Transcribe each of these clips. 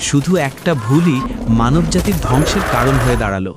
শুধু একটা ভুলই মানবজাতির ধ্বংসের কারণ হয়ে দাঁড়ালো।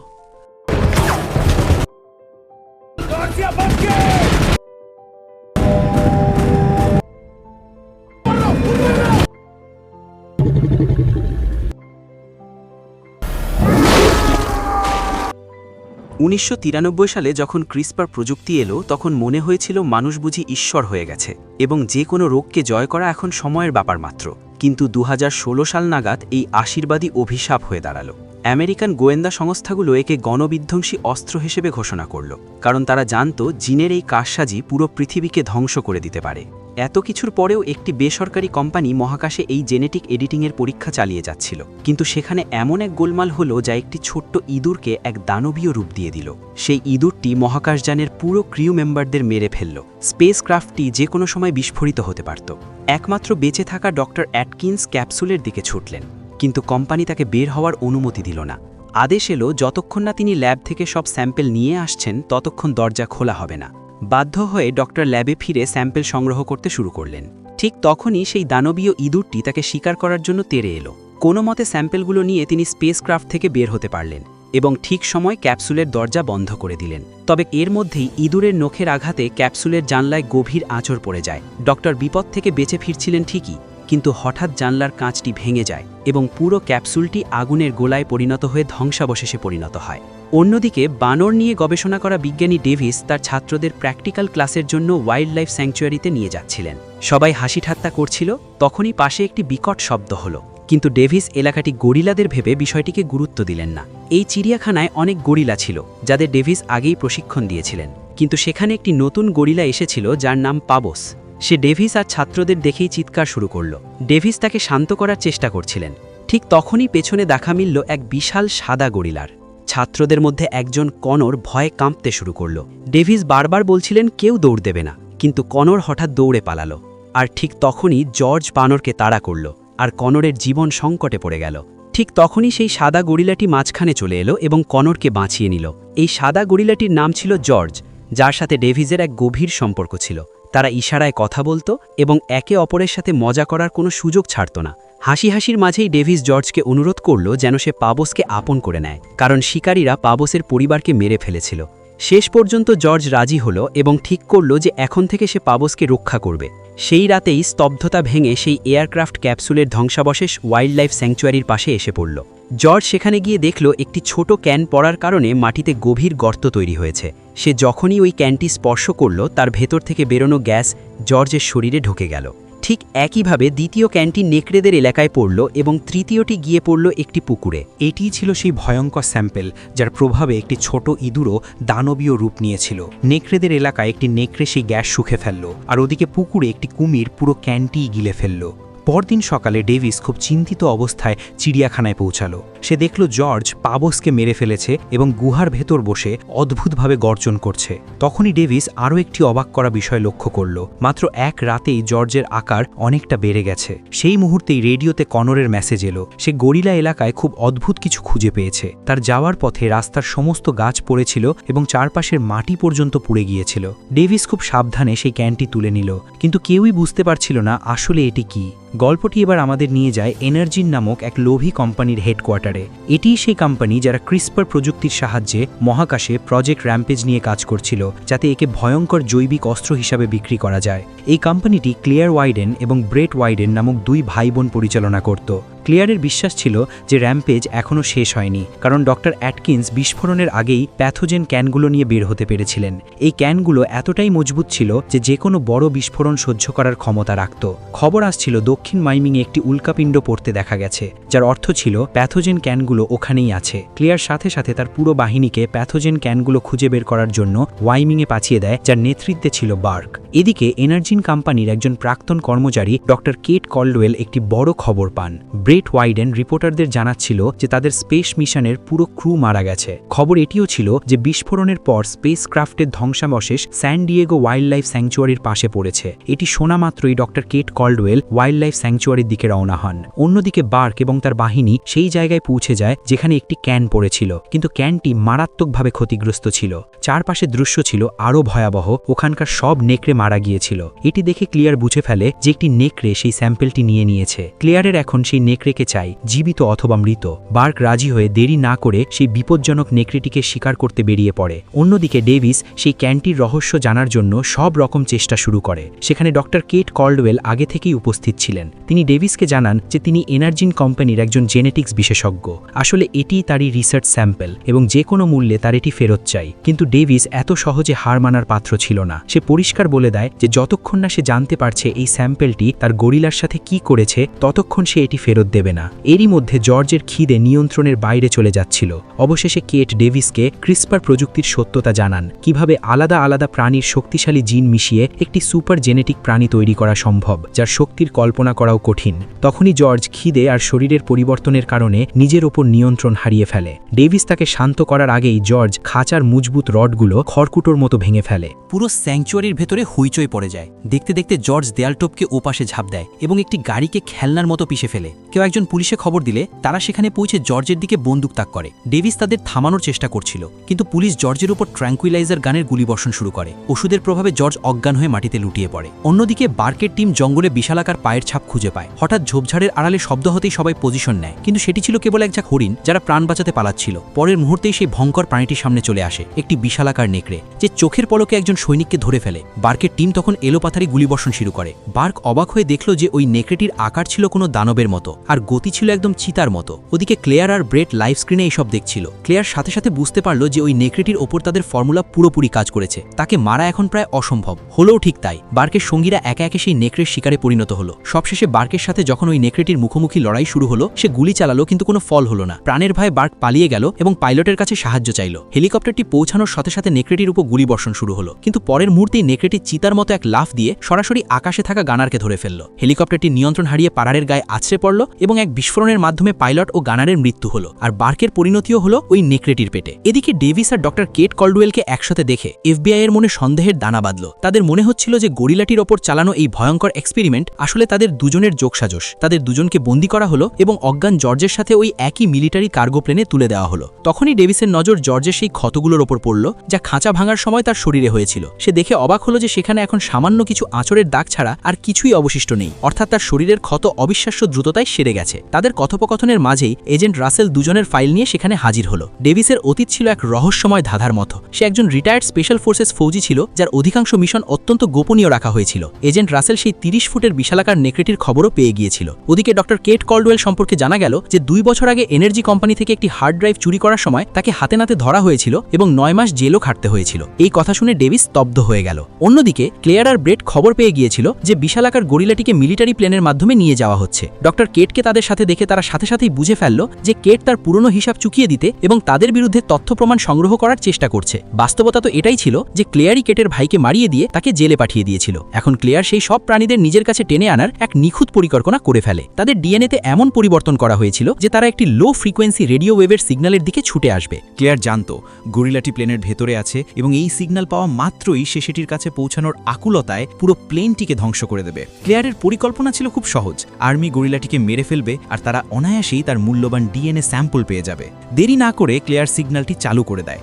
1993 সালে যখন ক্রিসপার প্রযুক্তি এলো তখন মনে হয়েছিল মানুষ বুঝি ঈশ্বর হয়ে গেছে এবং যে কোনো রোগকে জয় করা এখন সময়ের ব্যাপার মাত্র। কিন্তু 2016 সাল নাগাদ এই আশীর্বাদী অভিশাপ হয়ে দাঁড়ালো। আমেরিকান গোয়েন্দা সংস্থাগুলো একে গণবিধ্বংসী অস্ত্র হিসেবে ঘোষণা করল, কারণ তারা জানত জিনের এই কারসাজি পুরো পৃথিবীকে ধ্বংস করে দিতে পারে। এত কিছুর পরেও একটি বেসরকারি কোম্পানি মহাকাশে এই জেনেটিক এডিটিংয়ের পরীক্ষা চালিয়ে যাচ্ছিল, কিন্তু সেখানে এমন এক গোলমাল হলো যা একটি ছোট্ট ইঁদুরকে এক দানবীয় রূপ দিয়ে দিল। সেই ইঁদুরটি মহাকাশযানের পুরো ক্রিউ মেম্বারদের মেরে ফেলল। স্পেস ক্রাফটটি যে কোনো সময় বিস্ফোরিত হতে পারত। একমাত্র বেঁচে থাকা ডক্টর অ্যাটকিন্স ক্যাপসুলের দিকে ছুটলেন, কিন্তু কোম্পানি তাকে বের হওয়ার অনুমতি দিল না। আদেশ এলো যতক্ষণ না তিনি ল্যাব থেকে সব স্যাম্পেল নিয়ে আসছেন ততক্ষণ দরজা খোলা হবে না। বাধ্য হয়ে ডক্টর ল্যাবে ফিরে স্যাম্পেল সংগ্রহ করতে শুরু করলেন। ঠিক তখনই সেই দানবীয় ইঁদুরটি তাকে শিকার করার জন্য তেড়ে এলো। কোনো মতে স্যাম্পেলগুলো নিয়ে তিনি স্পেস ক্রাফট থেকে বের হতে পারলেন এবং ঠিক সময় ক্যাপসুলের দরজা বন্ধ করে দিলেন। তবে এর মধ্যেই ইঁদুরের নখের আঘাতে ক্যাপসুলের জানলায় গভীর আঁচড় পড়ে যায়। ডক্টর বিপদ থেকে বেঁচে ফিরছিলেন ঠিকই, কিন্তু হঠাৎ জানলার কাঁচটি ভেঙে যায় এবং পুরো ক্যাপসুলটি আগুনের গোলায় পরিণত হয়ে ধ্বংসাবশেষে পরিণত হয়। অন্যদিকে বানর নিয়ে গবেষণা করা বিজ্ঞানী ডেভিস তার ছাত্রদের প্র্যাকটিক্যাল ক্লাসের জন্য ওয়াইল্ড লাইফ স্যাংচুয়ারিতে নিয়ে যাচ্ছিলেন। সবাই হাসি ঠাট্টা করছিল, তখনই পাশে একটি বিকট শব্দ হলো। কিন্তু ডেভিস এলাকাটি গরিলাদের ভেবে বিষয়টিকে গুরুত্ব দিলেন না। এই চিড়িয়াখানায় অনেক গরিলা ছিল যাদের ডেভিস আগেই প্রশিক্ষণ দিয়েছিলেন, কিন্তু সেখানে একটি নতুন গরিলা এসেছিল যার নাম পাবোস। সে ডেভিস আর ছাত্রদের দেখেই চিৎকার শুরু করল। ডেভিস তাকে শান্ত করার চেষ্টা করছিলেন। ঠিক তখনই পেছনে দেখা মিলল এক বিশাল সাদা গরিলার। ছাত্রদের মধ্যে একজন কনর ভয়ে কাঁপতে শুরু করল। ডেভিস বারবার বলছিলেন কেউ দৌড় দেবে না, কিন্তু কনর হঠাৎ দৌড়ে পালালো। আর ঠিক তখনই জর্জ বানরকে তাড়া করল, আর কনরের জীবন সংকটে পড়ে গেল। ঠিক তখনই সেই সাদা গরিলাটি মাঝখানে চলে এলো এবং কনরকে বাঁচিয়ে নিল। এই সাদা গরিলাটির নাম ছিল জর্জ, যার সাথে ডেভিসের এক গভীর সম্পর্ক ছিল। তারা ইশারায় কথা বলতো এবং একে অপরের সাথে মজা করার কোনো সুযোগ ছাড়ত না। হাসি হাসির মাঝেই ডেভিস জর্জকে অনুরোধ করল যেন সে পাবোসকে আপন করে নেয়, কারণ শিকারীরা পাবোসের পরিবারকে মেরে ফেলেছিল। শেষ পর্যন্ত জর্জ রাজি হলো এবং ঠিক করল যে এখন থেকে সে পাবোসকে রক্ষা করবে। সেই রাতেই স্তব্ধতা ভেঙে সেই এয়ারক্রাফট ক্যাপসুলের ধ্বংসাবশেষ ওয়াইল্ড লাইফ স্যাংচুয়ারির পাশে এসে পড়ল। জর্জ সেখানে গিয়ে দেখল একটি ছোট ক্যান পড়ার কারণে মাটিতে গভীর গর্ত তৈরি হয়েছে। সে যখনই ওই ক্যানটি স্পর্শ করল তার ভেতর থেকে বেরোনো গ্যাস জর্জের শরীরে ঢুকে গেল। ঠিক একইভাবে দ্বিতীয় ক্যানটি নেকড়েদের এলাকায় পড়ল এবং তৃতীয়টি গিয়ে পড়ল একটি পুকুরে। এটিই ছিল সেই ভয়ঙ্কর স্যাম্পেল যার প্রভাবে একটি ছোট ইঁদুরও দানবীয় রূপ নিয়েছিল। নেকড়েদের এলাকায় একটি নেকড়ে সেই গ্যাস শুষে ফেলল, আর ওদিকে পুকুরে একটি কুমির পুরো ক্যানটিই গিলে ফেলল। পরদিন সকালে ডেভিস খুব চিন্তিত অবস্থায় চিড়িয়াখানায় পৌঁছালো। সে দেখল জর্জ পাবোসকে মেরে ফেলেছে এবং গুহার ভেতর বসে অদ্ভুতভাবে গর্জন করছে। তখনই ডেভিস আরও একটি অবাক করা বিষয় লক্ষ্য করল। মাত্র এক রাতেই জর্জের আকার অনেকটা বেড়ে গেছে। সেই মুহূর্তেই রেডিওতে কনরের মেসেজ এলো। সে গরিলা এলাকায় খুব অদ্ভুত কিছু খুঁজে পেয়েছে। তার যাওয়ার পথে রাস্তার সমস্ত গাছ পড়েছিল এবং চারপাশের মাটি পর্যন্ত পুড়ে গিয়েছিল। ডেভিস খুব সাবধানে সেই ক্যানটি তুলে নিল, কিন্তু কেউই বুঝতে পারছিল না আসলে এটি কি। গল্পটি এবার আমাদের নিয়ে যায় এনার্জিন নামক এক লোভী কোম্পানির হেডকোয়ার্টারে। এটিই সেই কোম্পানি যারা ক্রিসপার প্রযুক্তির সাহায্যে মহাকাশে প্রজেক্ট র্যাম্পেজ নিয়ে কাজ করছিল, যাতে একে ভয়ঙ্কর জৈবিক অস্ত্র হিসাবে বিক্রি করা যায়। এই কোম্পানিটি ক্লিয়ার ওয়াইডেন এবং ব্রেট ওয়াইডেন নামক দুই ভাই বোন পরিচালনা করত। ক্লিয়ারের বিশ্বাস ছিল যে র্যাম্পেজ এখনও শেষ হয়নি, কারণ ডক্টর অ্যাটকিন্স বিস্ফোরণের আগেই প্যাথোজেন ক্যানগুলো নিয়ে বের হতে পেরেছিলেন। এই ক্যানগুলো এতটাই মজবুত ছিল যে কোনো বড় বিস্ফোরণ সহ্য করার ক্ষমতা রাখত। খবর আসছিল দক্ষিণ মাইমিংয়ে একটি উল্কাপিণ্ড পড়তে দেখা গেছে, যার অর্থ ছিল প্যাথোজেন ক্যানগুলো ওখানেই আছে। ক্লিয়ার সাথে সাথে তার পুরো বাহিনীকে প্যাথোজেন ক্যানগুলো খুঁজে বের করার জন্য ওয়াইমিংয়ে পাঠিয়ে দেয়, যার নেতৃত্বে ছিল বার্ক। এদিকে এনার্জিন কোম্পানির একজন প্রাক্তন কর্মচারী ডক্টর কেট কল্ডওয়েল একটি বড় খবর পান। ব্রেট ওয়াইডেন রিপোর্টারদের জানাচ্ছিল যে তাদের স্পেস মিশনের পুরো ক্রু মারা গেছে। খবর এটিও ছিল যে বিস্ফোরণের পর স্পেস ক্রাফটের ধ্বংসাবশেষ স্যান ডিয়েগো ওয়াইল্ড লাইফ স্যাংচুয়ারির পাশে পড়েছে। এটি শোনা মাত্রই ডক্টর কেট কল্ডওয়েল ওয়াইল্ড লাইফ স্যাংচুয়ারির দিকে রওনা হন। অন্যদিকে বার্ক এবং তার বাহিনী সেই জায়গায় পৌঁছে যায় যেখানে একটি ক্যান পড়েছিল, কিন্তু ক্যানটি মারাত্মকভাবে ক্ষতিগ্রস্ত ছিল। চারপাশে দৃশ্য ছিল আরও ভয়াবহ, ওখানকার সব নেকড়ে মারা গিয়েছিল। এটি দেখে ক্লিয়ার বুঝে ফেলে যে একটি নেকড়ে সেই স্যাম্পেলটি নিয়ে নিয়েছে। ক্লিয়ারের এখন সেই নেকড়ে নেকড়েকে চাই, জীবিত অথবা মৃত। বার্ক রাজি হয়ে দেরি না করে সেই বিপজ্জনক নেকড়েটিকে শিকার করতে বেরিয়ে পড়ে। অন্যদিকে ডেভিস সেই ক্যানটির রহস্য জানার জন্য সব রকম চেষ্টা শুরু করে। সেখানে ডক্টর কেট কল্ডওয়েল আগে থেকেই উপস্থিত ছিলেন। তিনি ডেভিসকে জানান যে তিনি এনার্জিন কোম্পানির একজন জেনেটিক্স বিশেষজ্ঞ। আসলে এটিই তারই রিসার্চ স্যাম্পল এবং যে কোনো মূল্যে তার এটি ফেরত চাই। কিন্তু ডেভিস এত সহজে হার মানার পাত্র ছিল না। সে পরিষ্কার বলে দেয় যে যতক্ষণ না সে জানতে পারছে এই স্যাম্পলটি তার গরিলার সাথে কি করেছে, ততক্ষণ সে এটি ফেরত দেবে না। এরই মধ্যে জর্জের খিদে নিয়ন্ত্রণের বাইরে চলে যাচ্ছিল। অবশেষে কেট ডেভিসকে ক্রিসপার প্রযুক্তির সত্যতা জানান, কিভাবে আলাদা আলাদা প্রাণীর শক্তিশালী জিন মিশিয়ে একটি সুপার জেনেটিক প্রাণী তৈরি করা সম্ভব, যার শক্তির কল্পনা করাও কঠিন। তখনই জর্জ খিদে আর শরীরের পরিবর্তনের কারণে নিজের ওপর নিয়ন্ত্রণ হারিয়ে ফেলে। ডেভিস তাকে শান্ত করার আগেই জর্জ খাঁচার মজবুত রডগুলো খড়কুটোর মতো ভেঙে ফেলে। পুরো স্যাংচুয়ারির ভেতরে হইচই পড়ে যায়। দেখতে দেখতে জর্জ দেয়াল টপকে ওপাশে ঝাঁপ দেয় এবং একটি গাড়িকে খেলনার মতো পিষে ফেলে। কেউ একজন পুলিশে খবর দিলে তারা সেখানে পৌঁছে জর্জের দিকে বন্দুক তাক করে। ডেভিস তাদের থামানোর চেষ্টা করছিল, কিন্তু পুলিশ জর্জের উপর ট্র্যাঙ্কুইলাইজার গানের গুলিবর্ষণ শুরু করে। ওষুধের প্রভাবে জর্জ অজ্ঞান হয়ে মাটিতে লুটিয়ে পড়ে। অন্যদিকে বার্কের টিম জঙ্গলে বিশালাকার পায়ের ছাপ খুঁজে পায়। হঠাৎ ঝোপঝাড়ের আড়ালে শব্দ হতেই সবাই পজিশন নেয়, কিন্তু সেটি ছিল কেবল এক ঝাঁক হরিণ যারা প্রাণ বাঁচাতে পালাচ্ছিল। পরের মুহূর্তেই সেই ভয়ঙ্কর প্রাণীটির সামনে চলে আসে, একটি বিশালাকার নেকড়ে, যে চোখের পলকে একজন সৈনিককে ধরে ফেলে। বার্কের টিম তখন এলোপাথারি গুলিবর্ষণ শুরু করে। বার্ক অবাক হয়ে দেখল যে ওই নেকড়েটির আকার ছিল কোনো দানবের মতো, আর গতি ছিল একদম চিতার মতো। ওদিকে ক্লেয়ার আর ব্রেট লাইভ স্ক্রিনে এইসব দেখছিল। ক্লেয়ার সাথে সাথে বুঝতে পারল যে ওই নেকড়েটির ওপর তাদের ফর্মুলা পুরোপুরি কাজ করেছে। তাকে মারা এখন প্রায় অসম্ভব। হলেও ঠিক তাই, বার্কের সঙ্গীরা একে একে সেই নেকড়ের শিকারে পরিণত হলো। সবশেষে বার্কের সাথে যখন ওই নেকড়েটির মুখোমুখি লড়াই শুরু হলো, সে গুলি চালালো, কিন্তু কোনো ফল হলো না। প্রাণের ভয়ে বার্ক পালিয়ে গেল এবং পাইলটের কাছে সাহায্য চাইল। হেলিকপ্টারটি পৌঁছানোর সাথে সাথে নেকড়েটির উপর গুলিবর্ষণ শুরু হলো, কিন্তু পরের মুহূর্তেই নেকড়েটি চিতার মতো এক লাফ দিয়ে সরাসরি আকাশে থাকা গানারকে ধরে ফেলল। হেলিকপ্টারটি নিয়ন্ত্রণ হারিয়ে পাহাড়ের গায়ে আছড়ে পড়ল এবং এক বিস্ফোরণের মাধ্যমে পাইলট ও গানারের মৃত্যু হলো, আর বার্কের পরিণতিও হলো ওই নেকড়েটির পেটে। এদিকে ডেভিস আর ডক্টর কেট কল্ডওয়েলকে একসাথে দেখে এফবিআই এর মনে সন্দেহের দানা বাঁধল। তাদের মনে হচ্ছিল যে গরিলাটির ওপর চালানো এই ভয়ঙ্কর এক্সপেরিমেন্ট আসলে তাদের দুজনের যোগসাজশ। তাদের দুজনকে বন্দী করা হলো এবং অজ্ঞান জর্জের সাথে ওই একই মিলিটারি কার্গো প্লেনে তুলে দেওয়া হলো। তখনই ডেভিসের নজর জর্জের সেই ক্ষতগুলোর ওপর পড়ল, যা খাঁচা ভাঙার সময় তার শরীরে হয়েছিল। সে দেখে অবাক হলো যে সেখানে এখন সামান্য কিছু আঁচড়ের দাগ ছাড়া আর কিছুই অবশিষ্ট নেই, অর্থাৎ তার শরীরের ক্ষত অবিশ্বাস্য দ্রুততায় সেরে গেছে। তাদের কথোপকথনের মাঝেই এজেন্ট রাসেল দুজনের ফাইল নিয়ে সেখানে হাজির হলো। ডেভিসের অতীত ছিল এক রহস্যময় ধাঁধার মতো। সে একজন রিটায়ার্ড স্পেশাল ফোর্সেস ফৌজি ছিল, যার অধিকাংশ মিশন অত্যন্ত গোপনীয় রাখা হয়েছিল। এজেন্ট রাসেল সেই 30 ফুটের বিশালাকার নেকড়েটির খবরও পেয়ে গিয়েছিল। ওদিকে ডক্টর কেট কল্ডওয়েল সম্পর্কে জানা গেল যে 2 বছর আগে এনার্জি কোম্পানি থেকে একটি হার্ড ড্রাইভ চুরি করার সময় তাকে হাতে নাতে ধরা হয়েছিল এবং 9 মাস জেলও খাটতে হয়েছিল। এই কথা শুনে ডেভিস স্তব্ধ হয়ে গেল। অন্যদিকে ক্লেয়ার আর ব্রেট খবর পেয়ে গিয়েছিল যে বিশালাকার গরিলাটিকে মিলিটারি প্লেনের মাধ্যমে নিয়ে যাওয়া হচ্ছে। ডক্টর কেটকে তাদের সাথে দেখে তারা সাথে সাথেই বুঝে ফেলল যে কেট তার পুরনো হিসাব চুকিয়ে দিতে এবং তাদের বিরুদ্ধে তথ্য প্রমাণ সংগ্রহ করার চেষ্টা করছে। বাস্তবতা তো এটাই ছিল যে ক্লেয়ারই কেটের ভাইকে মারিয়ে দিয়ে তাকে জেলে পাঠিয়ে দিয়েছিল। এখন ক্লেয়ার সেই সব প্রাণীদের নিজের কাছে টেনে আনার এক নিখুঁত পরিকল্পনা করে ফেলে। তাদের ডিএনএতে এমন পরিবর্তন করা হয়েছিল যে তারা একটি লো ফ্রিকোয়েন্সি রেডিও ওয়েভের সিগন্যালের দিকে ছুটে আসবে। ক্লেয়ার জানত গরিলাটি প্লেনের ভেতরে আছে এবং এই সিগন্যাল পাওয়া মাত্রই সে সেটির কাছে পৌঁছানোর আকুলতায় পুরো প্লেনটিকে ধ্বংস করে দেবে। ক্লেয়ারের পরিকল্পনা ছিল খুব সহজ, আর্মি গরিলাটিকে মেরে ফেলবে আর তারা অনায়াসেই তার মূল্যবান ডিএনএ স্যাম্পল পেয়ে যাবে। দেরি না করে ক্লেয়ার সিগন্যালটি চালু করে দেয়।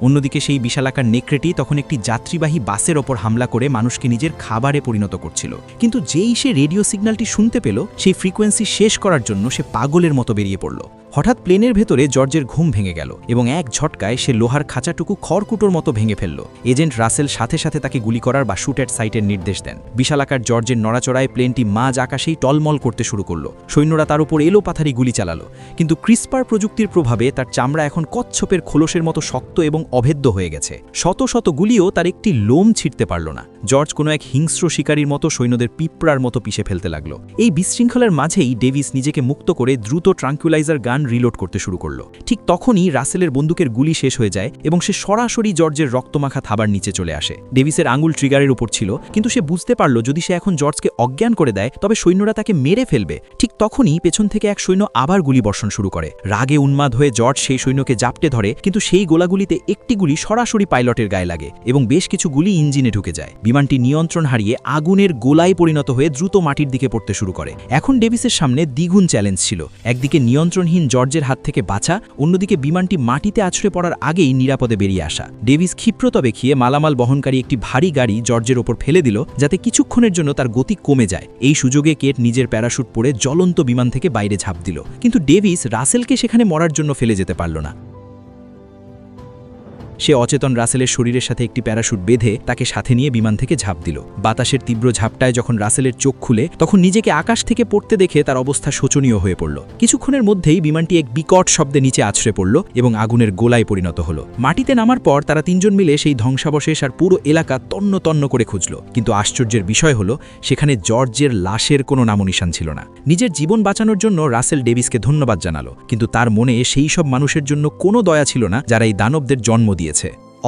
অন্যদিকে সেই বিশালাকার নেকড়েটি তখন একটি যাত্রীবাহী বাসের ওপর হামলা করে মানুষকে নিজের খাবারে পরিণত করছিল। কিন্তু যেই সে রেডিও সিগন্যালটি শুনতে পেল, সেই ফ্রিকোয়েন্সি শেষ করার জন্য সে পাগলের মতো বেরিয়ে পড়ল। হঠাৎ প্লেনের ভেতরে জর্জের ঘুম ভেঙে গেল এবং এক ঝটকায় সে লোহার খাঁচাটুকু খড়কুটোর মতো ভেঙে ফেলল। এজেন্ট রাসেল সাথে সাথে তাকে গুলি করার বা শুট অ্যাট সাইটের নির্দেশ দেন। বিশালাকার জর্জের নড়াচড়ায় প্লেনটি মাঝ আকাশেই টলমল করতে শুরু করল। সৈন্যরা তার উপর এলোপাথারি গুলি চালালো, কিন্তু ক্রিসপার প্রযুক্তির প্রভাবে তার চামড়া এখন কচ্ছপের খোলসের মতো শক্ত এবং অভেদ্য হয়ে গেছে। শত শত গুলিও তার একটি লোম ছিঁড়তে পারল না। জর্জ কোনো এক হিংস্র শিকারীর মতো সৈন্যদের পিঁপড়ার মতো পিষে ফেলতে লাগলো। এই বিশৃঙ্খলার মাঝেই ডেভিস নিজেকে মুক্ত করে দ্রুত ট্রাঙ্কুইলাইজার গান রিলোড করতে শুরু করল। ঠিক তখনই রাসেলের বন্দুকের গুলি শেষ হয়ে যায় এবং সে সরাসরি জর্জের রক্তমাখা থাবার নিচে চলে আসে। ডেভিসের আঙুল ট্রিগারের উপর ছিল, কিন্তু সে বুঝতে পারল যদি সে এখন জর্জকে অজ্ঞান করে দেয় তবে সৈন্যরা তাকে মেরে ফেলবে। ঠিক তখনই পেছন থেকে এক সৈন্য আবার গুলি বর্ষণ শুরু করে। রাগে উন্মাদ হয়ে জর্জ সেই সৈন্যকে জাপটে ধরে, কিন্তু সেই গোলাগুলিতে একটি গুলি সরাসরি পাইলটের গায়ে লাগে এবং বেশ কিছু গুলি ইঞ্জিনে ঢুকে যায়। বিমানটি নিয়ন্ত্রণ হারিয়ে আগুনের গোলায় পরিণত হয়ে দ্রুত মাটির দিকে পড়তে শুরু করে। এখন ডেভিসের সামনে দ্বিগুণ চ্যালেঞ্জ ছিল। একদিকে নিয়ন্ত্রণহীন জর্জের হাত থেকে বাঁচা, অন্যদিকে বিমানটি মাটিতে আছড়ে পড়ার আগেই নিরাপদে বেরিয়ে আসা। ডেভিস ক্ষিপ্রতা দেখিয়ে মালামাল বহনকারী একটি ভারী গাড়ি জর্জের ওপর ফেলে দিল, যাতে কিছুক্ষণের জন্য তার গতি কমে যায়। এই সুযোগে কেট নিজের প্যারাশুট পরে জ্বলন্ত বিমান থেকে বাইরে ঝাঁপ দিল, কিন্তু ডেভিস রাসেলকে সেখানে মরার জন্য ফেলে যেতে পারল না। সে অচেতন রাসেলের শরীরের সাথে একটি প্যারাশুট বেঁধে তাকে সাথে নিয়ে বিমান থেকে ঝাঁপ দিল। বাতাসের তীব্র ঝাপটায় যখন রাসেলের চোখ খুলে, তখন নিজেকে আকাশ থেকে পড়তে দেখে তার অবস্থা শোচনীয় হয়ে পড়ল। কিছুক্ষণের মধ্যেই বিমানটি এক বিকট শব্দে নিচে আছড়ে পড়ল এবং আগুনের গোলায় পরিণত হলো। মাটিতে নামার পর তারা তিনজন মিলে সেই ধ্বংসাবশেষ আর পুরো এলাকা তন্ন তন্ন করে খুঁজল, কিন্তু আশ্চর্যের বিষয় হলো সেখানে জর্জের লাশের কোনো নামনিশান ছিল না। নিজের জীবন বাঁচানোর জন্য রাসেল ডেভিসকে ধন্যবাদ জানালো, কিন্তু তার মনে সেই সব মানুষের জন্য কোনো দয়া ছিল না যারা এই দানবদের জন্ম দিয়েছে।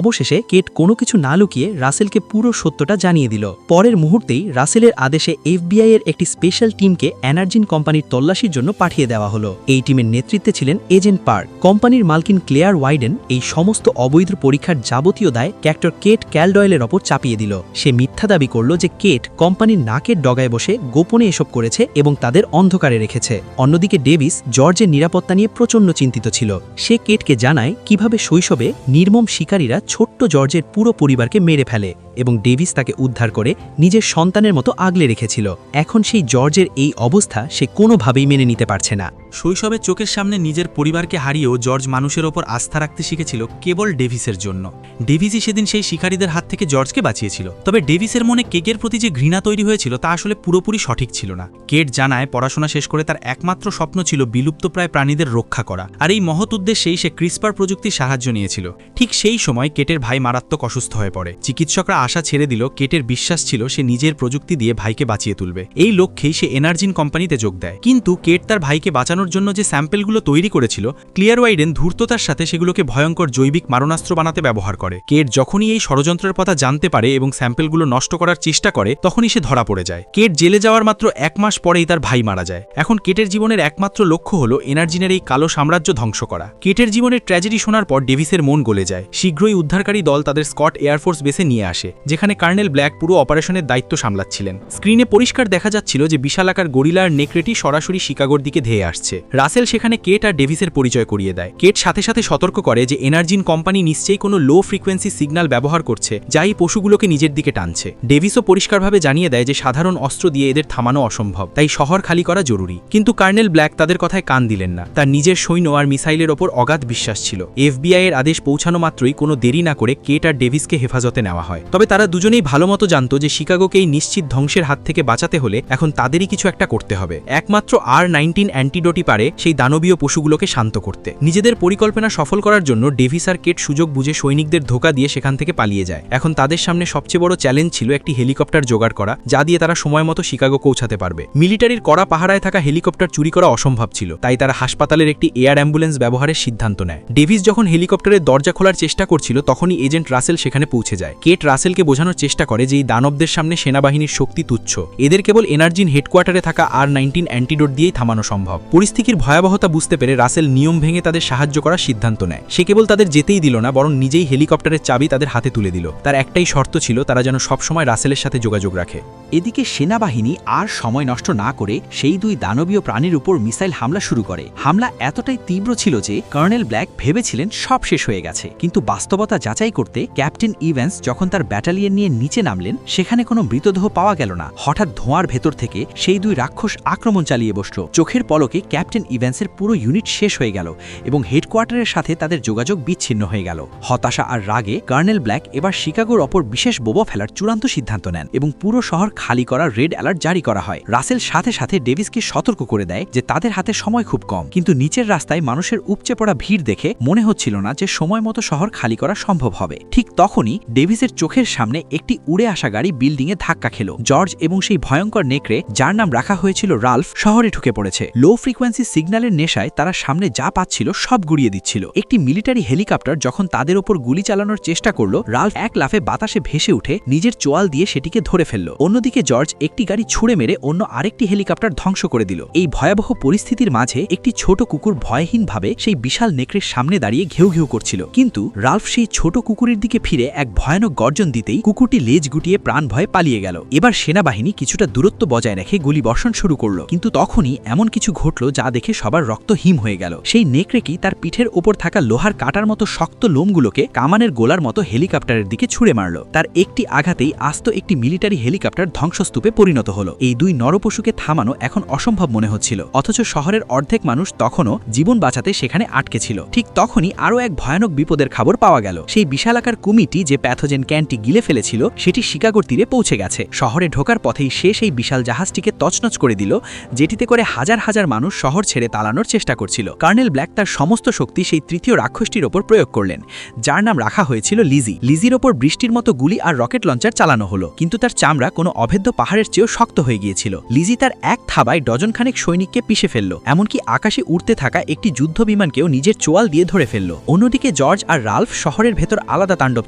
অবশেষে কেট কোনো কিছু না লুকিয়ে রাসেলকে পুরো সত্যটা জানিয়ে দিল। পরের মুহূর্তেই রাসেলের আদেশে FBI এর একটি স্পেশাল টিমকে এনার্জিন কোম্পানির তল্লাশির জন্য পাঠিয়ে দেওয়া হলো। এই টিমের নেতৃত্বে ছিলেন এজেন্ট পার্ক। কোম্পানির মালকিন ক্লেয়ার ওয়াইডেন এই সমস্ত অবৈধ পরীক্ষার যাবতীয় দায় ক্যাক্টর কেট ক্যালডয়েলের ওপর চাপিয়ে দিল। সে মিথ্যা দাবি করল যে কেট কোম্পানির নাকের ডগায় বসে গোপনে এসব করেছে এবং তাদের অন্ধকারে রেখেছে। অন্যদিকে ডেভিস জর্জের নিরাপত্তা নিয়ে প্রচণ্ড চিন্তিত ছিল। সে কেটকে জানায় কিভাবে শৈশবে নির্মম শিকারীরা ছোট্ট জর্জের পুরো পরিবারকে মেরে ফেলে এবং ডেভিস তাকে উদ্ধার করে নিজের সন্তানের মতো আগলে রেখেছিল। এখন সেই জর্জের এই অবস্থা সে কোনোভাবেই মেনে নিতে পারছে না। শৈশবে চোখের সামনে নিজের পরিবারকে হারিয়েও জর্জ মানুষের ওপর আস্থা রাখতে শিখেছিল কেবল ডেভিসের জন্য। ডেভিসই সেদিন সেই শিকারীদের হাত থেকে জর্জকে বাঁচিয়েছিল। তবে ডেভিসের মনে কেকের প্রতি যে ঘৃণা তৈরি হয়েছিল তা আসলে পুরোপুরি সঠিক ছিল না। কেট জানায় পড়াশোনা শেষ করে তার একমাত্র স্বপ্ন ছিল বিলুপ্তপ্রায় প্রাণীদের রক্ষা করা, আর এই মহৎ উদ্দেশ্যেই সে ক্রিসপার প্রযুক্তির সাহায্য নিয়েছিল। ঠিক সেই সময় কেটের ভাই মারাত্মক অসুস্থ হয়ে পড়ে। চিকিৎসকরা আশা ছেড়ে দিল। কেটের বিশ্বাস ছিল সে নিজের প্রযুক্তি দিয়ে ভাইকে বাঁচিয়ে তুলবে। এই লক্ষ্যেই সে এনার্জিন কোম্পানিতে যোগ দেয়। কিন্তু কেট তার ভাইকে বাঁচানোর জন্য যে স্যাম্পেলগুলো তৈরি করেছিল, ক্লিয়ার ওয়াইডেন ধূর্ততার সাথে সেগুলোকে ভয়ঙ্কর জৈবিক মারণাস্ত্র বানাতে ব্যবহার করে। কেট যখনই এই ষড়যন্ত্রের কথা জানতে পারে এবং স্যাম্পেলগুলো নষ্ট করার চেষ্টা করে, তখনই সে ধরা পড়ে যায়। কেট জেলে যাওয়ার মাত্র 1 মাস পরেই তার ভাই মারা যায়। এখন কেটের জীবনের একমাত্র লক্ষ্য হলো এনার্জিনের এই কালো সাম্রাজ্য ধ্বংস করা। কেটের জীবনের ট্র্যাজেডি শোনার পর ডেভিসের মন গলে যায়। শীঘ্রই উদ্ধারকারী দল তাদের স্কট এয়ারফোর্স বেসে নিয়ে আসে, যেখানে কর্নেল ব্ল্যাক পুরো অপারেশনের দায়িত্ব সামলাচ্ছিলেন। স্ক্রিনে পরিষ্কার দেখা যাচ্ছিল যে বিশালাকার গরিলা আর নেকড়েটি সরাসরি শিকাগোর দিকে ধেয়ে আসছে। রাসেল সেখানে কেট আর ডেভিসের পরিচয় করিয়ে দেয়। কেট সাথে সাথে সতর্ক করে যে এনার্জিন কোম্পানি নিশ্চয়ই কোনো লো ফ্রিকোয়েন্সি সিগন্যাল ব্যবহার করছে, যা এই পশুগুলোকে নিজের দিকে টানছে। ডেভিসও পরিষ্কারভাবে জানিয়ে দেয় যে সাধারণ অস্ত্র দিয়ে এদের থামানো অসম্ভব, তাই শহর খালি করা জরুরি। কিন্তু কর্নেল ব্ল্যাক তাদের কথায় কান দিলেন না। তার নিজের সৈন্য আর মিসাইলের ওপর অগাধ বিশ্বাস ছিল। FBI এর আদেশ পৌঁছানো মাত্রই কোনো দেরি না করে কেট আর ডেভিসকে হেফাজতে নেওয়া হয়। তবে তারা দুজনেই ভালোমতো জানতো যে শিকাগোকে এই নিশ্চিত ধ্বংসের হাত থেকে বাঁচাতে হলে এখন তাদেরই কিছু একটা করতে হবে। একমাত্র R-19 অ্যান্টিডোটই পারে সেই দানবীয় পশুগুলোকে শান্ত করতে। নিজেদের পরিকল্পনা সফল করার জন্য ডেভিস আর কেট সুযোগ বুঝে সৈনিকদের ধোঁকা দিয়ে সেখান থেকে পালিয়ে যায়। এখন তাদের সামনে সবচেয়ে বড় চ্যালেঞ্জ ছিল একটি হেলিকপ্টার জোগাড় করা, যা দিয়ে তারা সময় মতো শিকাগো পৌঁছাতে পারবে। মিলিটারির কড়া পাহারায় থাকা হেলিকপ্টার চুরি করা অসম্ভব ছিল, তাই তারা হাসপাতালের একটি এয়ার অ্যাম্বুলেন্স ব্যবহারের সিদ্ধান্ত নেয়। ডেভিস যখন হেলিকপ্টারের দরজা খোলার চেষ্টা করছিল, তখনই এজেন্ট রাসেল সেখানে পৌঁছে যায়। কেট রাসেলকে বোঝানোর চেষ্টা করে যে এই দানবদের সামনে সেনাবাহিনীর শক্তি তুচ্ছ, এদের কেবল এনার্জিন হেডকোয়ার্টারে থাকা R-19 অ্যান্টিডোট দিয়েই থামানো সম্ভব। পরিস্থিতির ভয়াবহতা বুঝতে পেরে রাসেল নিয়ম ভেঙে তাদের সাহায্য করার সিদ্ধান্ত নেয়। সে কেবল তাদের যেতেই দিল না, বরং নিজেই হেলিকপ্টারের চাবি তাদের হাতে তুলে দিল। তার একটাই শর্ত ছিল, তারা যেন সবসময় রাসেলের সাথে যোগাযোগ রাখে। এদিকে সেনাবাহিনী আর সময় নষ্ট না করে সেই দুই দানবীয় প্রাণীর উপর মিসাইল হামলা শুরু করে। হামলা এতটাই তীব্র ছিল যে কর্নেল ব্ল্যাক ভেবেছিলেন সব শেষ হয়ে গেছে, কিন্তু বাস্তবতা যাচাই করতে ক্যাপ্টেন ইভ্যান্স যখন তার ব্যাটালিয়ন নিয়ে নিচে নামলেন, সেখানে কোনো মৃতদেহ পাওয়া গেল না। হঠাৎ ধোঁয়ার ভেতর থেকে সেই দুই রাক্ষস আক্রমণ চালিয়ে বসল। চোখের পলকে ক্যাপ্টেন ইভ্যান্সের পুরো ইউনিট শেষ হয়ে গেল এবং হেডকোয়ার্টারের সাথে তাদের যোগাযোগ বিচ্ছিন্ন হয়ে গেল। হতাশা আর রাগে কর্নেল ব্ল্যাক এবার শিকাগোর ওপর বিশেষ বোমা ফেলার চূড়ান্ত সিদ্ধান্ত নেন এবং পুরো শহর খালি করার রেড অ্যালার্ট জারি করা হয়। রাসেল সাথে সাথে ডেভিসকে সতর্ক করে দেয় যে তাদের হাতে সময় খুব কম, কিন্তু নিচের রাস্তায় মানুষের উপচে পড়া ভিড় দেখে মনে হচ্ছিল না যে সময় মতো শহর খালি করা সম্ভব হবে। ঠিক তখনই ডেভিসের চোখের সামনে একটি উড়ে আসা গাড়ি বিল্ডিংয়ে ধাক্কা খেল। জর্জ এবং সেই ভয়ঙ্কর নেকড়ে, যার নাম রাখা হয়েছিল রাল্ফ, শহরে ঢুকে পড়েছে। লো ফ্রিকোয়েন্সি সিগন্যালের নেশায় তারা সামনে যা পাচ্ছিল সব গুড়িয়ে দিচ্ছিল। একটি মিলিটারি হেলিকপ্টার যখন তাদের ওপর গুলি চালানোর চেষ্টা করল, রাল্ফ এক লাফে বাতাসে ভেসে উঠে নিজের চোয়াল দিয়ে সেটিকে ধরে ফেলল। অন্যদিকে জর্জ একটি গাড়ি ছুড়ে মেরে অন্য আরেকটি হেলিকপ্টার ধ্বংস করে দিল। এই ভয়াবহ পরিস্থিতির মাঝে একটি ছোট কুকুর ভয়হীনভাবে সেই বিশাল নেকড়ের সামনে দাঁড়িয়ে ঘেউ ঘেউ করছিল, কিন্তু রাল্ফ সেই সেই ছোট কুকুরের দিকে ফিরে এক ভয়ানক গর্জন দিতেই কুকুরটি লেজ গুটিয়ে প্রাণ ভয়ে পালিয়ে গেল। এবার সেনাবাহিনী কিছুটা দূরত্ব বজায় রেখে গুলিবর্ষণ শুরু করলো, কিন্তু তখনই এমন কিছু ঘটল যা দেখে সবার রক্ত হিম হয়ে গেল। সেই নেকড়েকি তার পিঠের ওপর থাকা লোহার কাটার মতো শক্ত লোমগুলোকে কামানের গোলার মতো হেলিকপ্টারের দিকে ছুঁড়ে মারল। তার একটি আঘাতেই আস্ত একটি মিলিটারি হেলিকপ্টার ধ্বংসস্তূপে পরিণত হলো। এই দুই নরপশুকে থামানো এখন অসম্ভব মনে হচ্ছিল, অথচ শহরের অর্ধেক মানুষ তখনও জীবন বাঁচাতে সেখানে আটকে ছিল। ঠিক তখনই আরও এক ভয়ানক বিপদের খবর পাওয়া গেল। সেই বিশালাকার কুমিরটি যে প্যাথোজেন ক্যানটি গিলে ফেলেছিল সেটি শিকাগোর তীরে পৌঁছে গেছে। শহরে ঢোকার পথেই সে সেই বিশাল জাহাজটিকে তছনছ করে দিল, যেটিতে করে হাজার হাজার মানুষ শহর ছেড়ে পালানোর চেষ্টা করছিল। কর্নেল ব্ল্যাক তার সমস্ত শক্তি সেই তৃতীয় রাক্ষসটির ওপর প্রয়োগ করলেন, যার নাম রাখা হয়েছিল লিজি। লিজির ওপর বৃষ্টির মতো গুলি আর রকেট লঞ্চার চালানো হলো, কিন্তু তার চামড়া কোনো অভেদ্য পাহাড়ের চেয়েও শক্ত হয়ে গিয়েছিল। লিজি তার এক থাবায় ডজনখানেক সৈনিককে পিষে ফেলল, এমনকি আকাশে উড়তে থাকা একটি যুদ্ধ বিমানকেও নিজের চোয়াল দিয়ে ধরে ফেলল। অন্যদিকে জর্জ আর রাল্ফ শহরের ভেতর আলাদা তাণ্ডব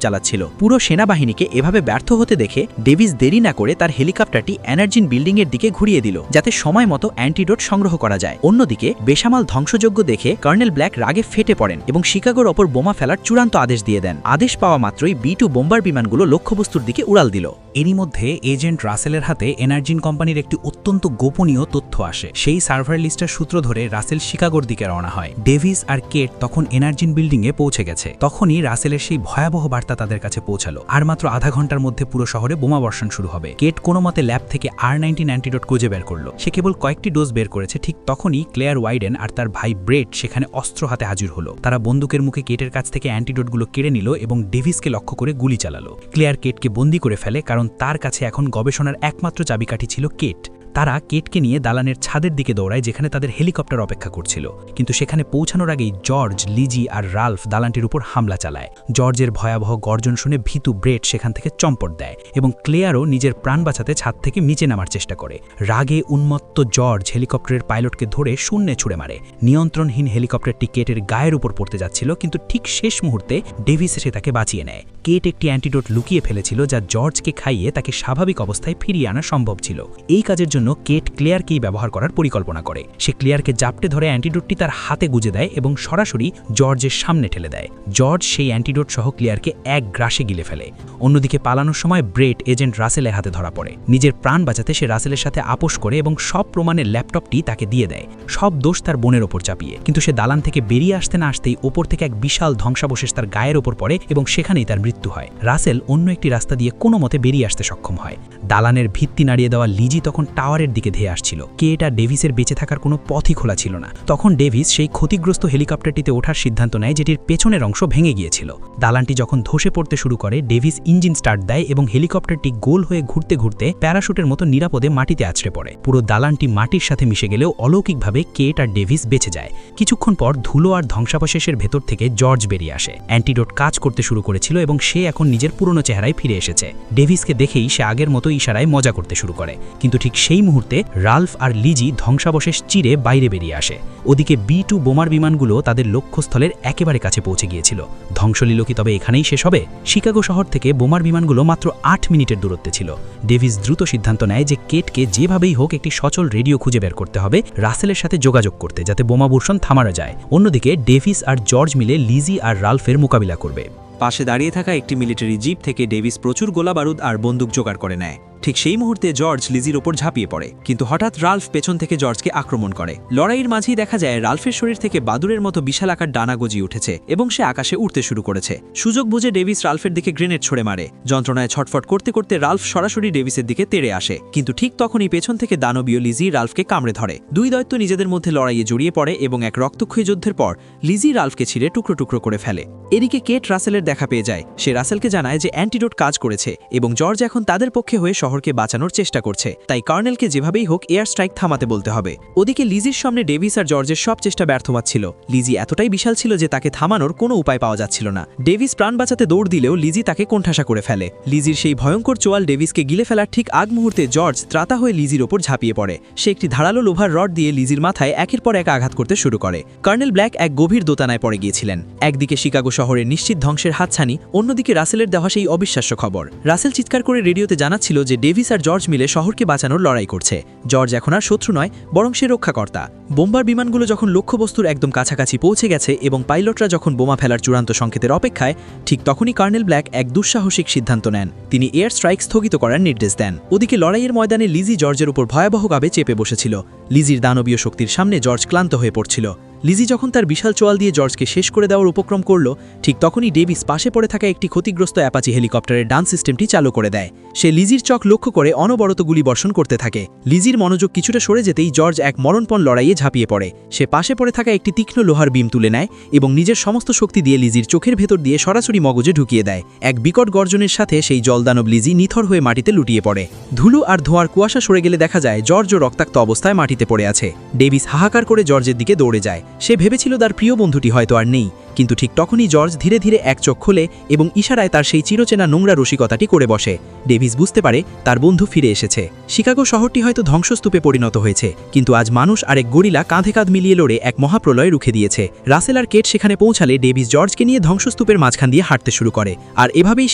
চালাচ্ছিল। পুরো সেনাবাহিনীকে এভাবে ব্যর্থ হতে দেখে ডেভিস দেরি না করে তার হেলিকপ্টারটি এনার্জিন বিল্ডিং এর দিকে ঘুরিয়ে দিল, যাতে সময় মতো অ্যান্টিডোট সংগ্রহ করা যায়। অন্যদিকে বেসামাল ধ্বংসযোগ্য দেখে কর্নেল ব্ল্যাক রাগে ফেটে পড়েন এবং শিকাগোর ওপর বোমা ফেলার চূড়ান্ত আদেশ দিয়ে দেন। আদেশ পাওয়া মাত্রই B-2 বোম্বার বিমানগুলো লক্ষ্যবস্তুর দিকে উড়াল দিল। এরই মধ্যে এজেন্ট রাসেলের হাতে এনার্জিন কোম্পানির একটি অত্যন্ত গোপনীয় তথ্য আসে। সেই সার্ভার লিস্টের সূত্র ধরে রাসেল শিকাগোর দিকে রওনা হয়। ডেভিস আর কেট তখন এনার্জিন বিল্ডিংয়ে পৌঁছে গেছে। তখনই রাসেলের সেই ভয়াবহ বার্তা তাদের কাছে পৌঁছালো। আর মাত্র আধা ঘন্টার মধ্যে পুরো শহরে বোমা বর্ষণ শুরু হবে। কেট কোনো মতে ল্যাব থেকে R-19 অ্যান্টিডোট খুঁজে বের করলো। সে কেবল কয়েকটি ডোজ বের করেছে। ঠিক তখনই ক্লেয়ার ওয়াইডেন আর তার ভাই ব্রেট সেখানে অস্ত্র হাতে হাজির হলো। তারা বন্দুকের মুখে কেটের কাছ থেকে অ্যান্টিডোটগুলো কেড়ে নিল এবং ডেভিসকে লক্ষ্য করে গুলি চালালো। ক্লেয়ার কেটকে বন্দী করে ফেলে, কারণ তার কাছে এখন গবেষণার একমাত্র চাবিকাঠি ছিল কেট। তারা কেটকে নিয়ে দালানের ছাদের দিকে দৌড়ায়, যেখানে তাদের হেলিকপ্টার অপেক্ষা করছিল। কিন্তু সেখানে পৌঁছানোর আগেই জর্জ, লিজি আর রাল্ফ দালানটির উপর হামলা চালায়। জর্জের ভয়াবহ গর্জন শুনে ভীতু ব্রেট সেখান থেকে চম্পট দেয় এবং ক্লেয়ারও নিজের প্রাণ বাঁচাতে ছাদ থেকে নিচে নামার চেষ্টা করে। রাগে উন্মত্ত জর্জ হেলিকপ্টারের পাইলটকে ধরে শূন্যে ছুড়ে মারে। নিয়ন্ত্রণহীন হেলিকপ্টারটি কেটের গায়ের উপর পড়তে যাচ্ছিল, কিন্তু ঠিক শেষ মুহূর্তে ডেভিস এসে তাকে বাঁচিয়ে নেয়। কেট একটি অ্যান্টিডোট লুকিয়ে ফেলেছিল, যা জর্জকে খাইয়ে তাকে স্বাভাবিক অবস্থায় ফিরিয়ে আনা সম্ভব ছিল। এই কাজের জন্য কেট ক্লেয়ারকেই ব্যবহার করার পরিকল্পনা করে। সে ক্লেয়ারকে জাপটে ধরে অ্যান্টিডোটটি তার হাতে গুজে দেয় এবং সরাসরি জর্জের সামনে ঠেলে দেয়। জর্জ সেই অ্যান্টিডোট সহ ক্লেয়ারকে এক গ্রাসে গিলে ফেলে। অন্যদিকে পালানোর সময় ব্রেট এজেন্ট রাসেলের হাতে ধরা পড়ে। নিজের প্রাণ বাঁচাতে সে রাসেলের সাথে আপোষ করে এবং সব প্রমাণের ল্যাপটপটি তাকে দিয়ে দেয়, সব দোষ তার বোনের ওপর চাপিয়ে। কিন্তু সে দালান থেকে বেরিয়ে আসতে না আসতেই ওপর থেকে এক বিশাল ধ্বংসাবশেষ তার গায়ের ওপর পড়ে এবং সেখানেই তার মৃত্যু হয়। রাসেল অন্য একটি রাস্তা দিয়ে কোনো মতে বেরিয়ে আসতে সক্ষম হয়। দালানের ভিত্তি নাড়িয়ে দেওয়া লিজি তখন টাওয়ারের দিকে ধেয়ে আসছিল। কেট আর ডেভিসের বেঁচে থাকার কোনো পথই খোলা ছিল না। তখন ডেভিস সেই ক্ষতিগ্রস্ত হেলিকপ্টারটিতে ওঠার সিদ্ধান্ত নেয়, যেটির পেছনের অংশ ভেঙে গিয়েছিল। দালানটি যখন ধসে পড়তে শুরু করে, ডেভিস ইঞ্জিন স্টার্ট দেয় এবং হেলিকপ্টারটি গোল হয়ে ঘুরতে ঘুরতে প্যারাশুটের মতো নিরাপদে মাটিতে আছড়ে পড়ে। পুরো দালানটি মাটির সাথে মিশে গেলেও অলৌকিকভাবে কেট আর ডেভিস বেঁচে যায়। কিছুক্ষণ পর ধুলো আর ধ্বংসাবশেষের ভেতর থেকে জর্জ বেরিয়ে আসে। অ্যান্টিডোট কাজ করতে শুরু করেছিল এবং সে এখন নিজের পুরনো চেহারায় ফিরে এসেছে। ডেভিসকে দেখেই সে আগের মতো ইশারায় মজা করতে শুরু করে, কিন্তু ঠিক সেই মুহূর্তে রাল্ফ আর লিজি ধ্বংসাবশেষ চিরে বাইরে বেরিয়ে আসে। ওদিকে B-2 বোমার বিমানগুলো তাদের লক্ষ্যস্থলের একেবারে কাছে পৌঁছে গিয়েছিল। ধ্বংসলীল কি তবে এখানেই শেষ হবে? শিকাগো শহর থেকে বোমার বিমানগুলো মাত্র 8 মিনিটের দূরত্বে ছিল। ডেভিস দ্রুত সিদ্ধান্ত নেয় যে কেটকে যেভাবেই হোক একটি সচল রেডিও খুঁজে বের করতে হবে রাসেলের সাথে যোগাযোগ করতে, যাতে বোমা বর্ষণ থামানো যায়। অন্যদিকে ডেভিস আর জর্জ মিলে লিজি আর রাল্ফের মোকাবিলা করবে। পাশে দাঁড়িয়ে থাকা একটি মিলিটারি জিপ থেকে ডেভিস প্রচুর গোলাবারুদ আর বন্দুক জোগাড় করে নেয়। ঠিক সেই মুহূর্তে জর্জ লিজির ওপর ঝাঁপিয়ে পড়ে, কিন্তু হঠাৎ রাল্ফ পেছন থেকে জর্জকে আক্রমণ করে। লড়াইয়ের মাঝেই দেখা যায় রাল্ফের শরীর থেকে বাদুরের মতো বিশাল আকার ডানা গজিয়ে উঠেছে এবং সে আকাশে উঠতে শুরু করেছে। সুযোগ বুঝে ডেভিস রাল্ফের দিকে গ্রেনেড ছুড়ে মারে। যন্ত্রণায় ছটফট করতে করতে রাল্ফ সরাসরি ডেভিসের দিকে তেড়ে আসে, কিন্তু ঠিক তখনই পেছন থেকে দানবীয় লিজি রাল্ফকে কামড়ে ধরে। দুই দৈত্য নিজেদের মধ্যে লড়াইয়ে জড়িয়ে পড়ে এবং এক রক্তক্ষয়ী যুদ্ধের পর লিজি রাল্ফকে ছিঁড়ে টুকরো টুকরো করে ফেলে। এদিকে কেট রাসেলের দেখা পেয়ে যায়। সে রাসেলকে জানায় যে অ্যান্টিডোট কাজ করেছে এবং জর্জ এখন তাদের পক্ষে হয়ে শহরকে বাঁচানোর চেষ্টা করছে, তাই কর্নেলকে যেভাবেই হোক এয়ার স্ট্রাইক থামাতে বলতে হবে। ওদিকে লিজির সামনে ডেভিস আর জর্জের সব চেষ্টা ব্যর্থ হচ্ছিল। লিজি এতটাই বিশাল ছিল যে তাকে থামানোর কোনো উপায় পাওয়া যাচ্ছিল না। ডেভিস প্রাণ বাঁচাতে দৌড় দিলেও লিজি তাকে কোণঠাসা করে ফেলে। লিজির সেই ভয়ঙ্কর চোয়াল ডেভিসকে গিলে ফেলার ঠিক আগ মুহূর্তে জর্জ ত্রাতা হয়ে লিজির ওপর ঝাঁপিয়ে পড়ে। সে একটি ধারালো লোহার রড দিয়ে লিজির মাথায় একের পর এক আঘাত করতে শুরু করে। কর্নেল ব্ল্যাক এক গভীর দোতানায় পড়ে গিয়েছিলেন। একদিকে শিকাগো শহরের নিশ্চিত ধ্বংসের হাতছানি, অন্যদিকে রাসেলের দেওয়া সেই অবিশ্বাস্য খবর। রাসেল চিৎকার করে রেডিওতে জানাচ্ছিল যে যে ডেভিস আর জর্জ মিলে শহরকে বাঁচানোর লড়াই করছে। জর্জ এখন আর শত্রু নয়, বরং সে রক্ষাকর্তা। বোম্বার বিমানগুলো যখন লক্ষ্যবস্তুর একদম কাছাকাছি পৌঁছে গেছে এবং পাইলটরা যখন বোমা ফেলার চূড়ান্ত সংকেতের অপেক্ষায়, ঠিক তখনই কর্নেল ব্ল্যাক এক দুঃসাহসিক সিদ্ধান্ত নেন। তিনি এয়ার স্ট্রাইক স্থগিত করার নির্দেশ দেন। ওদিকে লড়াইয়ের ময়দানে লিজি জর্জের উপর ভয়াবহভাবে চেপে বসেছিল। লিজির দানবীয় শক্তির সামনে জর্জ ক্লান্ত হয়ে পড়ছিল। লিজি যখন তার বিশাল চোয়াল দিয়ে জর্জকে শেষ করে দেওয়ার উপক্রম করল, ঠিক তখনই ডেভিস পাশে পড়ে থাকা একটি ক্ষতিগ্রস্ত অ্যাপাচি হেলিকপ্টারের ডান সিস্টেমটি চালু করে দেয়। সে লিজির চোখ লক্ষ্য করে অনবরত গুলি বর্ষণ করতে থাকে। লিজির মনোযোগ কিছুটা সরে যেতেই জর্জ এক মরণপণ লড়াইয়ে ঝাঁপিয়ে পড়ে। সে পাশে পড়ে থাকা একটি তীক্ষ্ণ লোহার বিম তুলে নেয় এবং নিজের সমস্ত শক্তি দিয়ে লিজির চোখের ভেতর দিয়ে সরাসরি মগজে ঢুকিয়ে দেয়। এক বিকট গর্জনের সাথে সেই জলদানব লিজি নিথর হয়ে মাটিতে লুটিয়ে পড়ে। ধুলো আর ধোঁয়ার কুয়াশা সরে গেলে দেখা যায় জর্জ রক্তাক্ত অবস্থায় মাটিতে পড়ে আছে। ডেভিস হাহাকার করে জর্জের দিকে দৌড়ে যায়। সে ভেবেছিল তার প্রিয় বন্ধুটি হয়তো আর নেই, কিন্তু ঠিক তখনই জর্জ ধীরে ধীরে এক চোখ খোলে এবং ইশারায় তার সেই চিরচেনা নোংরা রসিকতাটি করে বসে। ডেভিস বুঝতে পারে তার বন্ধু ফিরে এসেছে। শিকাগো শহরটি হয়তো ধ্বংসস্তূপে পরিণত হয়েছে, কিন্তু আজ মানুষ আর এক গরিলা কাঁধে কাঁধ মিলিয়ে লড়ে এক মহাপ্রলয় রুখে দিয়েছে। রাসেল আর কেট সেখানে পৌঁছালে ডেভিস জর্জকে নিয়ে ধ্বংসস্তূপের মাঝখান দিয়ে হাঁটতে শুরু করে, আর এভাবেই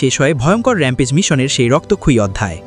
শেষ হয় ভয়ঙ্কর র্যাম্পেজ মিশনের সেই রক্তক্ষয়ী অধ্যায়।